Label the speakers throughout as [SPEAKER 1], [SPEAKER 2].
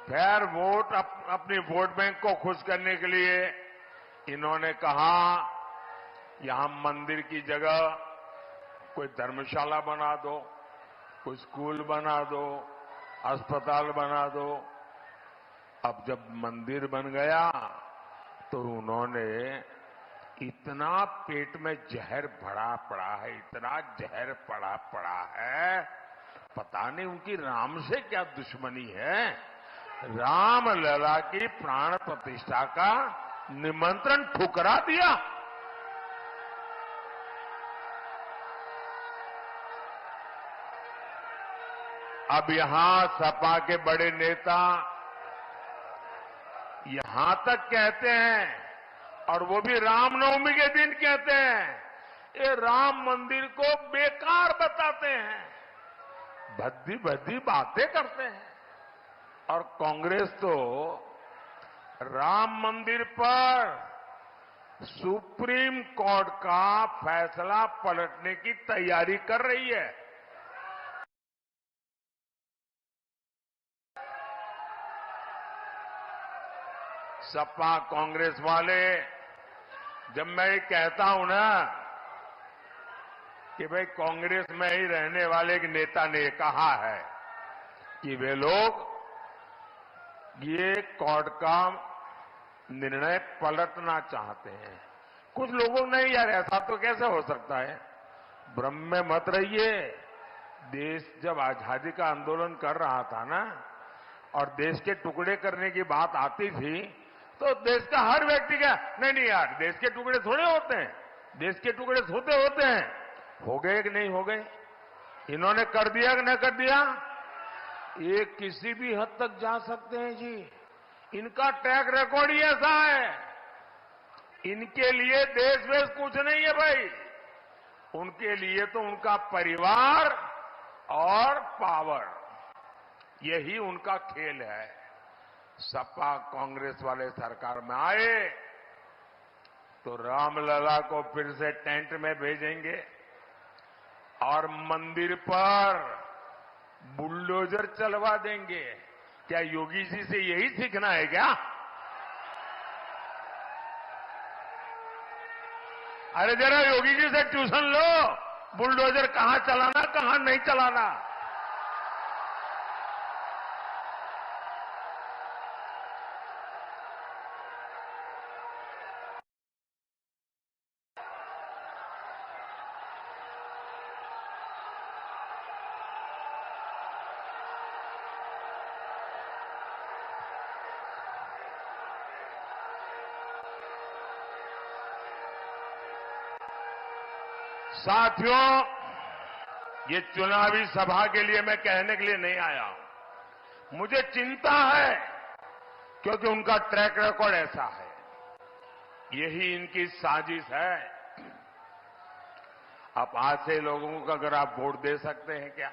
[SPEAKER 1] खैर अपनी vote bank को खुश करने के लिए इन्होंने कहा यहां मंदिर की जगह कोई धर्मशाला बना दो, कोई स्कूल बना दो, अस्पताल बना दो। अब जब मंदिर बन गया तो उन्होंने इतना पेट में जहर भरा पड़ा है, इतना जहर पड़ा है, पता नहीं उनकी राम से क्या दुश्मनी है। राम लला की प्राण प्रतिष्ठा का निमंत्रण ठुकरा दिया। अब यहां सपा के बड़े नेता यहां तक कहते हैं, और वो भी रामनवमी के दिन कहते हैं, ये राम मंदिर को बेकार बताते हैं, भद्दी भद्दी बातें करते हैं। और कांग्रेस तो राम मंदिर पर सुप्रीम कोर्ट का फैसला पलटने की तैयारी कर रही है। सपा कांग्रेस वाले, जब मैं ये कहता हूं ना कि भाई कांग्रेस में ही रहने वाले एक नेता ने कहा है कि वे लोग ये कोर्ट का निर्णय पलटना चाहते हैं। कुछ लोगों ने, यार ऐसा तो कैसे हो सकता है, भ्रम में मत रहिए। देश जब आजादी का आंदोलन कर रहा था ना, और देश के टुकड़े करने की बात आती थी, तो देश का हर व्यक्ति क्या, नहीं यार देश के टुकड़े थोड़े होते हैं, देश के टुकड़े होते हैं। हो गए कि नहीं हो गए? इन्होंने कर दिया कि न कर दिया? ये किसी भी हद तक जा सकते हैं जी, इनका ट्रैक रिकॉर्ड ही ऐसा है। इनके लिए देश वेश कुछ नहीं है भाई, उनके लिए तो उनका परिवार और पावर, यही उनका खेल है। सपा कांग्रेस वाले सरकार में आए तो रामलला को फिर से टेंट में भेजेंगे और मंदिर पर बुलडोजर चलवा देंगे। क्या योगी जी से यही सीखना है क्या? अरे जरा योगी जी से ट्यूशन लो, बुलडोजर कहां चलाना कहां नहीं चलाना। साथियों, ये चुनावी सभा के लिए मैं कहने के लिए नहीं आया हूं, मुझे चिंता है क्योंकि उनका ट्रैक रिकॉर्ड ऐसा है, यही इनकी साजिश है। अब ऐसे लोगों को अगर आप वोट दे सकते हैं क्या?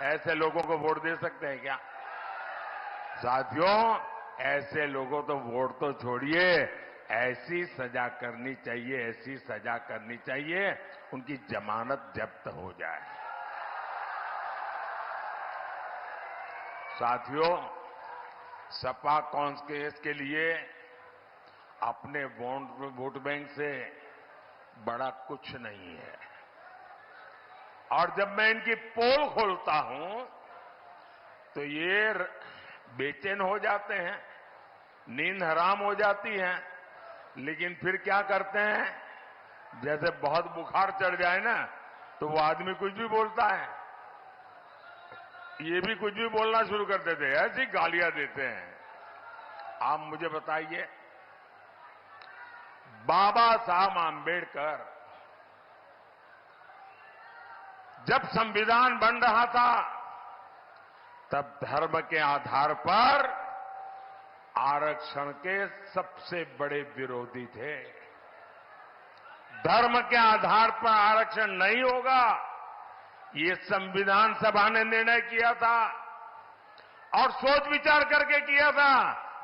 [SPEAKER 1] ऐसे लोगों को वोट दे सकते हैं क्या? साथियों, ऐसे लोगों तो वोट तो छोड़िए, ऐसी सजा करनी चाहिए, ऐसी सजा करनी चाहिए उनकी जमानत जब्त हो जाए। साथियों, सपा कांग्रेस के लिए अपने वोट बैंक से बड़ा कुछ नहीं है। और जब मैं इनकी पोल खोलता हूं तो ये बेचैन हो जाते हैं, नींद हराम हो जाती है, लेकिन फिर क्या करते हैं, जैसे बहुत बुखार चढ़ जाए ना तो वो आदमी कुछ भी बोलता है, ये भी कुछ भी बोलना शुरू कर देते हैं, ऐसी गालियां देते हैं। आप मुझे बताइए, बाबा साहब आंबेडकर जब संविधान बन रहा था तब धर्म के आधार पर आरक्षण के सबसे बड़े विरोधी थे। धर्म के आधार पर आरक्षण नहीं होगा, ये संविधान सभा ने निर्णय किया था और सोच विचार करके किया था।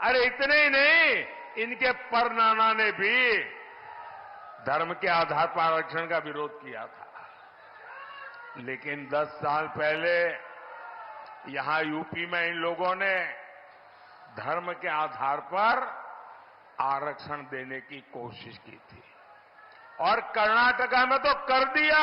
[SPEAKER 1] अरे इतने ही नहीं, इनके परनाना ने भी धर्म के आधार पर आरक्षण का विरोध किया था। लेकिन 10 साल पहले यहां यूपी में इन लोगों ने धर्म के आधार पर आरक्षण देने की कोशिश की थी और कर्नाटका में तो कर दिया।